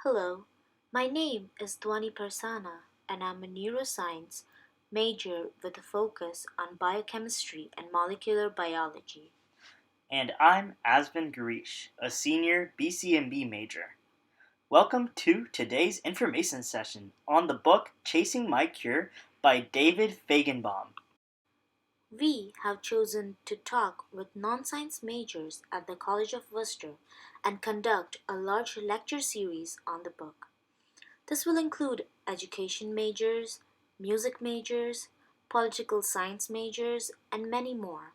Hello, my name is Dhwani and I'm a neuroscience major with a focus on biochemistry and molecular biology. And I'm Asvin, a senior BCMB major. Welcome to today's information session on the book Chasing My Cure by David Feigenbaum. We have chosen to talk with non-science majors at the College of Worcester and conduct a large lecture series on the book. This will include education majors, music majors, political science majors, and many more.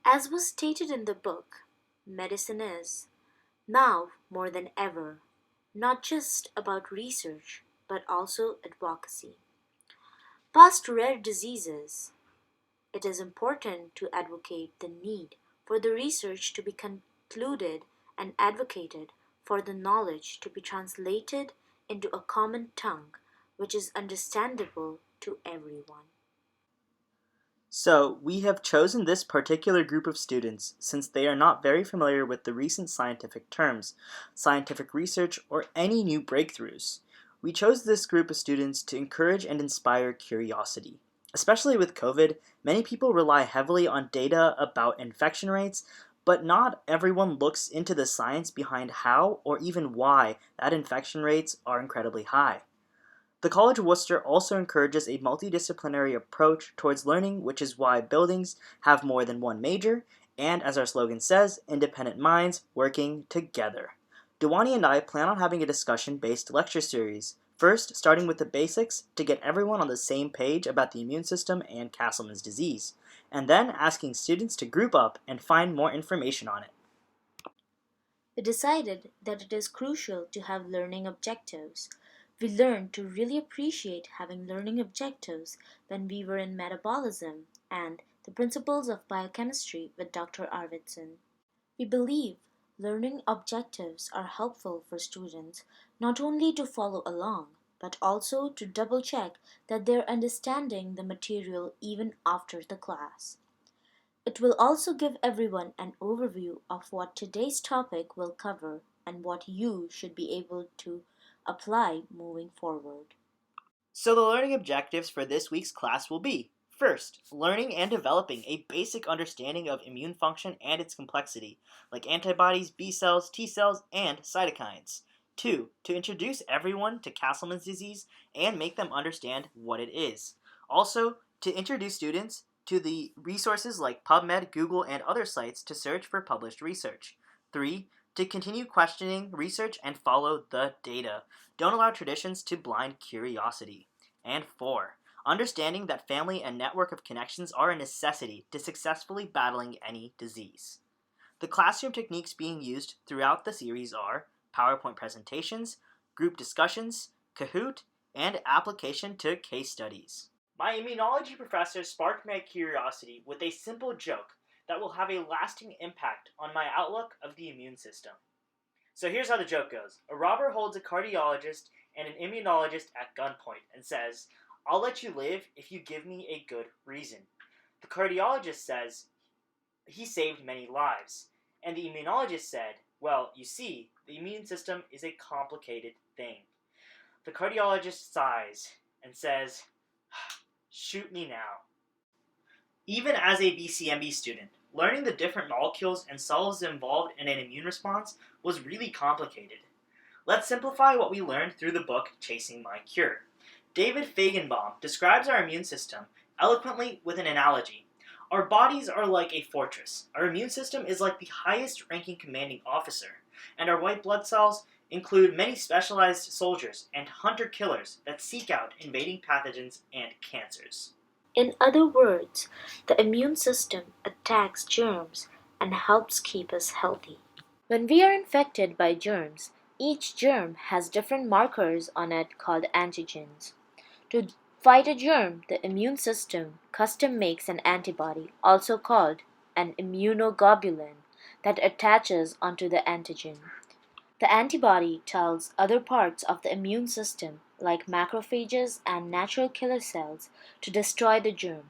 As was stated in the book, medicine is, now more than ever, not just about research, but also advocacy. Past rare diseases, it is important to advocate the need for the research to be concluded and advocated for the knowledge to be translated into a common tongue which is understandable to everyone. So, we have chosen this particular group of students since they are not very familiar with the recent scientific terms, scientific research, or any new breakthroughs. We chose this group of students to encourage and inspire curiosity. Especially with COVID, many people rely heavily on data about infection rates, but not everyone looks into the science behind how or even why that infection rates are incredibly high. The College of Worcester also encourages a multidisciplinary approach towards learning, which is why buildings have more than one major, and as our slogan says, independent minds working together. Dhwani and I plan on having a discussion-based lecture series, first starting with the basics to get everyone on the same page about the immune system and Castleman's disease, and then asking students to group up and find more information on it. We decided that it is crucial to have learning objectives. We learned to really appreciate having learning objectives when we were in metabolism and the principles of biochemistry with Dr. Arvidsson. We believe learning objectives are helpful for students not only to follow along, but also to double check that they're understanding the material even after the class. It will also give everyone an overview of what today's topic will cover and what you should be able to apply moving forward. So the learning objectives for this week's class will be: first, learning and developing a basic understanding of immune function and its complexity, like antibodies, B cells, T cells, and cytokines. Two, to introduce everyone to Castleman's disease and make them understand what it is. Also, to introduce students to the resources like PubMed, Google, and other sites to search for published research. Three, to continue questioning research and follow the data. Don't allow traditions to blind curiosity. And four, understanding that family and network of connections are a necessity to successfully battling any disease. The classroom techniques being used throughout the series are PowerPoint presentations, group discussions, Kahoot, and application to case studies. My immunology professor sparked my curiosity with a simple joke that will have a lasting impact on my outlook of the immune system. So here's how the joke goes. A robber holds a cardiologist and an immunologist at gunpoint and says, "I'll let you live if you give me a good reason." The cardiologist says, "He saved many lives." And the immunologist said, "Well, you see, the immune system is a complicated thing." The cardiologist sighs and says, "Shoot me now." Even as a BCMB student, learning the different molecules and cells involved in an immune response was really complicated. Let's simplify what we learned through the book Chasing My Cure. David Feigenbaum describes our immune system eloquently with an analogy. Our bodies are like a fortress. Our immune system is like the highest ranking commanding officer, and our white blood cells include many specialized soldiers and hunter-killers that seek out invading pathogens and cancers. In other words, the immune system attacks germs and helps keep us healthy. When we are infected by germs, each germ has different markers on it called antigens. To fight a germ, the immune system custom makes an antibody, also called an immunoglobulin, that attaches onto the antigen. The antibody tells other parts of the immune system, like macrophages and natural killer cells, to destroy the germ.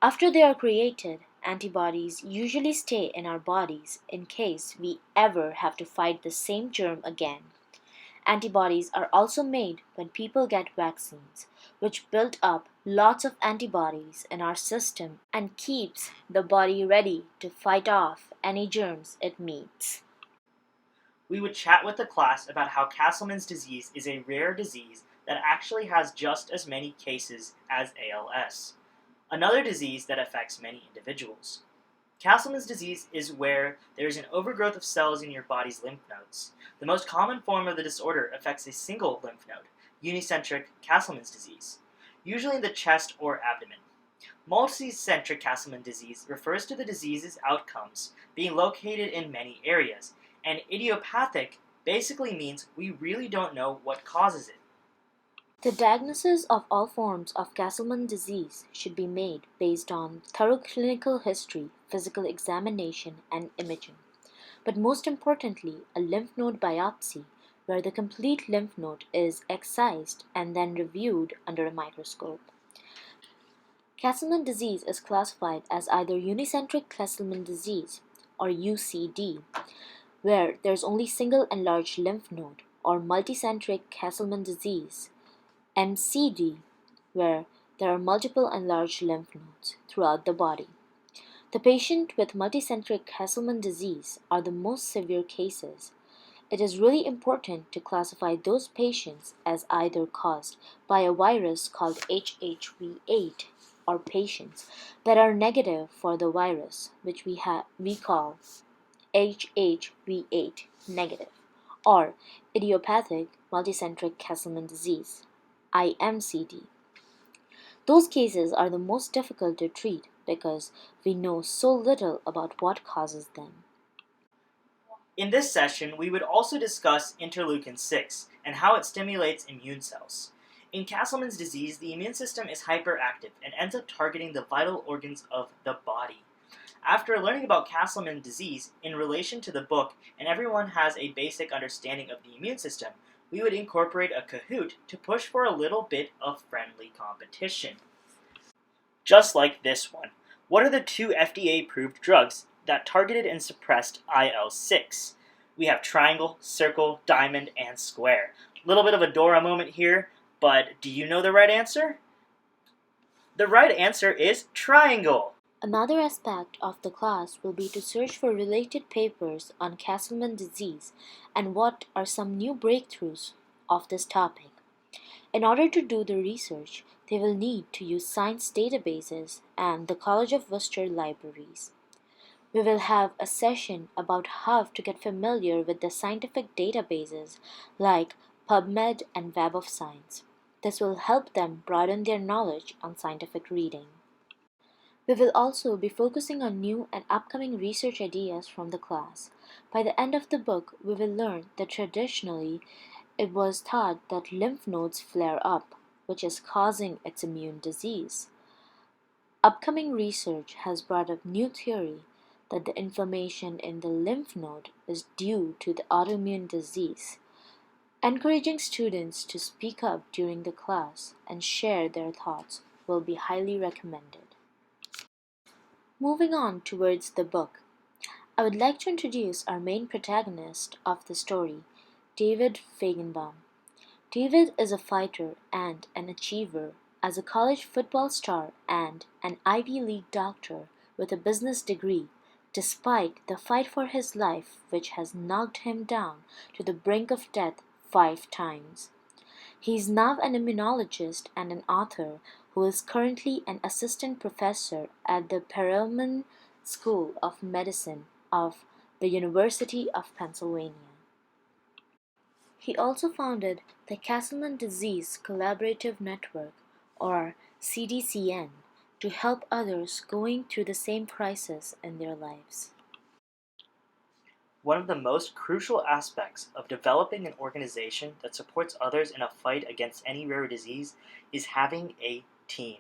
After they are created, antibodies usually stay in our bodies in case we ever have to fight the same germ again. Antibodies are also made when people get vaccines, which build up lots of antibodies in our system and keeps the body ready to fight off any germs it meets. We would chat with the class about how Castleman's disease is a rare disease that actually has just as many cases as ALS, another disease that affects many individuals. Castleman's disease is where there is an overgrowth of cells in your body's lymph nodes. The most common form of the disorder affects a single lymph node, unicentric Castleman's disease, usually in the chest or abdomen. Multicentric Castleman disease refers to the disease's outcomes being located in many areas, and idiopathic basically means we really don't know what causes it. The diagnosis of all forms of Castleman disease should be made based on thorough clinical history, physical examination, and imaging. But most importantly, a lymph node biopsy, where the complete lymph node is excised and then reviewed under a microscope. Castleman disease is classified as either unicentric Castleman disease or UCD, where there's only single enlarged lymph node, or multicentric Castleman disease, MCD, where there are multiple enlarged lymph nodes throughout the body. The patient with multicentric Castleman disease are the most severe cases. It is really important to classify those patients as either caused by a virus called HHV8 or patients that are negative for the virus, which we call HHV8 negative, or idiopathic multicentric Castleman disease, IMCD. Those cases are the most difficult to treat because we know so little about what causes them. In this session, we would also discuss interleukin 6 and how it stimulates immune cells. In Castleman's disease, the immune system is hyperactive and ends up targeting the vital organs of the body. After learning about Castleman disease in relation to the book, and everyone has a basic understanding of the immune system, we would incorporate a Kahoot to push for a little bit of friendly competition. Just like this one. What are the two FDA-approved drugs that targeted and suppressed IL-6? We have triangle, circle, diamond, and square. A little bit of a Dora moment here, but do you know the right answer? The right answer is triangle. Another aspect of the class will be to search for related papers on Castleman disease and what are some new breakthroughs of this topic. In order to do the research, they will need to use science databases and the College of Worcester libraries. We will have a session about how to get familiar with the scientific databases like PubMed and Web of Science. This will help them broaden their knowledge on scientific reading. We will also be focusing on new and upcoming research ideas from the class. By the end of the book, we will learn that traditionally it was thought that lymph nodes flare up, which is causing its immune disease. Upcoming research has brought up new theory that the inflammation in the lymph node is due to the autoimmune disease. Encouraging students to speak up during the class and share their thoughts will be highly recommended. Moving on towards the book, I would like to introduce our main protagonist of the story, David Feigenbaum. David is a fighter and an achiever as a college football star and an Ivy League doctor with a business degree, despite the fight for his life which has knocked him down to the brink of death 5 times. He is now an immunologist and an author who is currently an assistant professor at the Perelman School of Medicine of the University of Pennsylvania. He also founded the Castleman Disease Collaborative Network, or CDCN, to help others going through the same crisis in their lives. One of the most crucial aspects of developing an organization that supports others in a fight against any rare disease is having a team.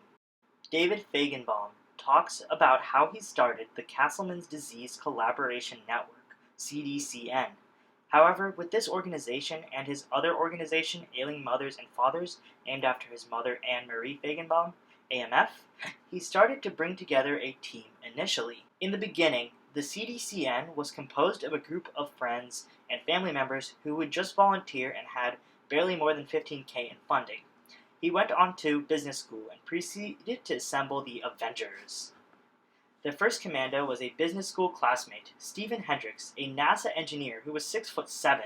David Feigenbaum talks about how he started the Castleman's Disease Collaboration Network, CDCN. However, with this organization and his other organization, Ailing Mothers and Fathers, named after his mother Anne Marie Feigenbaum, AMF, he started to bring together a team initially. In the beginning, the CDCN was composed of a group of friends and family members who would just volunteer and had barely more than $15,000 in funding. He went on to business school and proceeded to assemble the Avengers. The first commando was a business school classmate, Stephen Hendricks, a NASA engineer who was 6'7",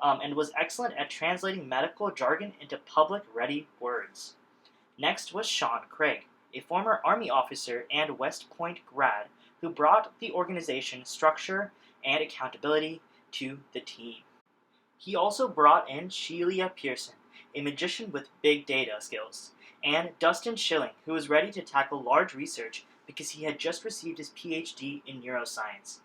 and was excellent at translating medical jargon into public-ready words. Next was Sean Craig, a former Army officer and West Point grad who brought the organization structure and accountability to the team. He also brought in Sheila Pearson, a magician with big data skills, and Dustin Schilling, who was ready to tackle large research because he had just received his PhD in neuroscience.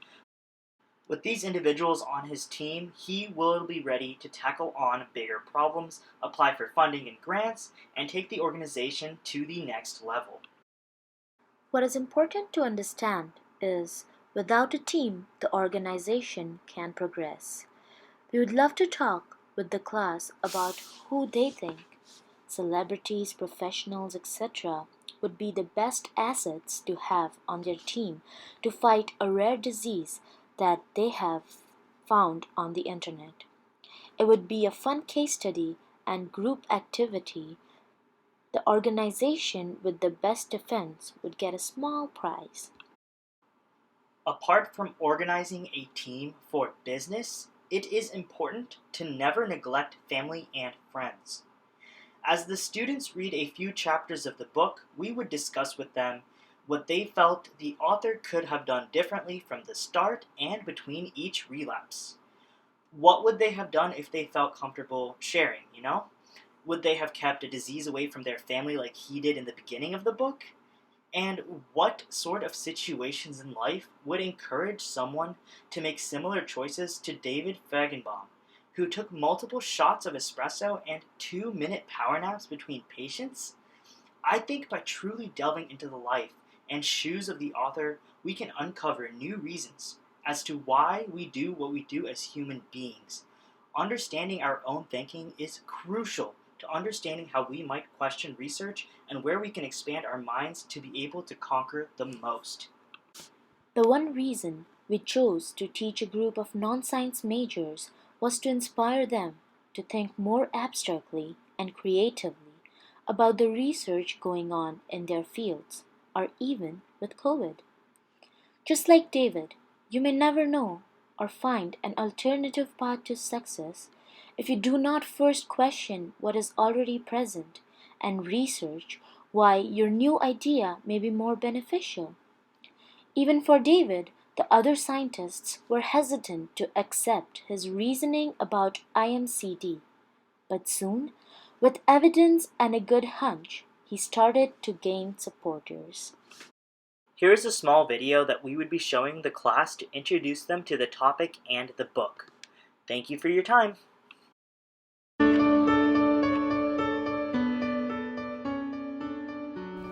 With these individuals on his team, he will be ready to tackle on bigger problems, apply for funding and grants, and take the organization to the next level. What is important to understand is, without a team, the organization can progress. We would love to talk with the class about who they think, celebrities, professionals, etc., would be the best assets to have on their team to fight a rare disease that they have found on the internet. It would be a fun case study and group activity. The organization with the best defense would get a small prize. Apart from organizing a team for business, it is important to never neglect family and friends. As the students read a few chapters of the book, we would discuss with them what they felt the author could have done differently from the start and between each relapse. What would they have done if they felt comfortable sharing, Would they have kept a disease away from their family like he did in the beginning of the book? And what sort of situations in life would encourage someone to make similar choices to David Feigenbaum, who took multiple shots of espresso and 2-minute power naps between patients? I think by truly delving into the life and shoes of the author, we can uncover new reasons as to why we do what we do as human beings. Understanding our own thinking is crucial to understanding how we might question research and where we can expand our minds to be able to conquer the most. The one reason we chose to teach a group of non-science majors was to inspire them to think more abstractly and creatively about the research going on in their fields, or even with COVID. Just like David, you may never know or find an alternative path to success if you do not first question what is already present and research why your new idea may be more beneficial. Even for David, the other scientists were hesitant to accept his reasoning about IMCD. But soon, with evidence and a good hunch, he started to gain supporters. Here is a small video that we would be showing the class to introduce them to the topic and the book. Thank you for your time.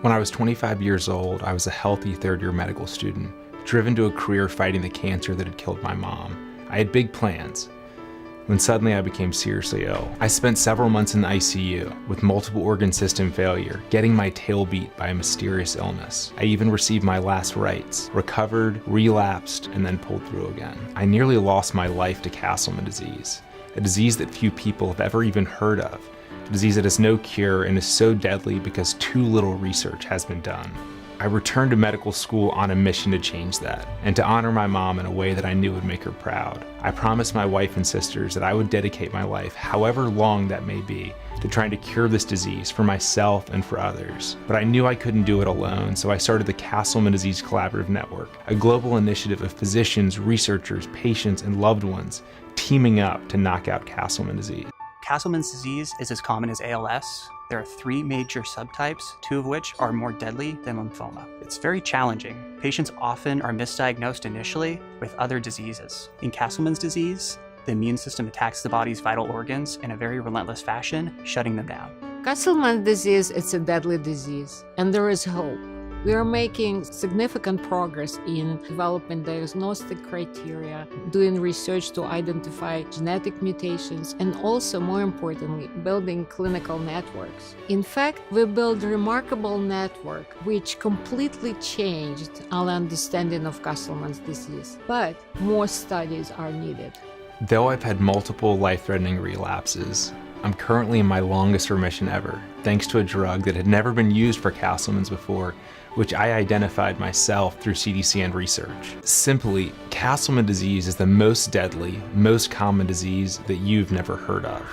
When I was 25 years old, I was a healthy third-year medical student, driven to a career fighting the cancer that had killed my mom. I had big plans, when suddenly I became seriously ill. I spent several months in the ICU with multiple organ system failure, getting my tail beat by a mysterious illness. I even received my last rites, recovered, relapsed, and then pulled through again. I nearly lost my life to Castleman disease, a disease that few people have ever even heard of, a disease that has no cure and is so deadly because too little research has been done. I returned to medical school on a mission to change that, and to honor my mom in a way that I knew would make her proud. I promised my wife and sisters that I would dedicate my life, however long that may be, to trying to cure this disease for myself and for others. But I knew I couldn't do it alone, so I started the Castleman Disease Collaborative Network, a global initiative of physicians, researchers, patients, and loved ones teaming up to knock out Castleman disease. Castleman's disease is as common as ALS. There are 3 major subtypes, 2 of which are more deadly than lymphoma. It's very challenging. Patients often are misdiagnosed initially with other diseases. In Castleman's disease, the immune system attacks the body's vital organs in a very relentless fashion, shutting them down. Castleman disease is a deadly disease, and there is hope. We are making significant progress in developing diagnostic criteria, doing research to identify genetic mutations, and also, more importantly, building clinical networks. In fact, we built a remarkable network which completely changed our understanding of Castleman's disease. But more studies are needed. Though I've had multiple life-threatening relapses, I'm currently in my longest remission ever, thanks to a drug that had never been used for Castleman's before, which I identified myself through CDCN research. Simply, Castleman disease is the most deadly, most common disease that you've never heard of.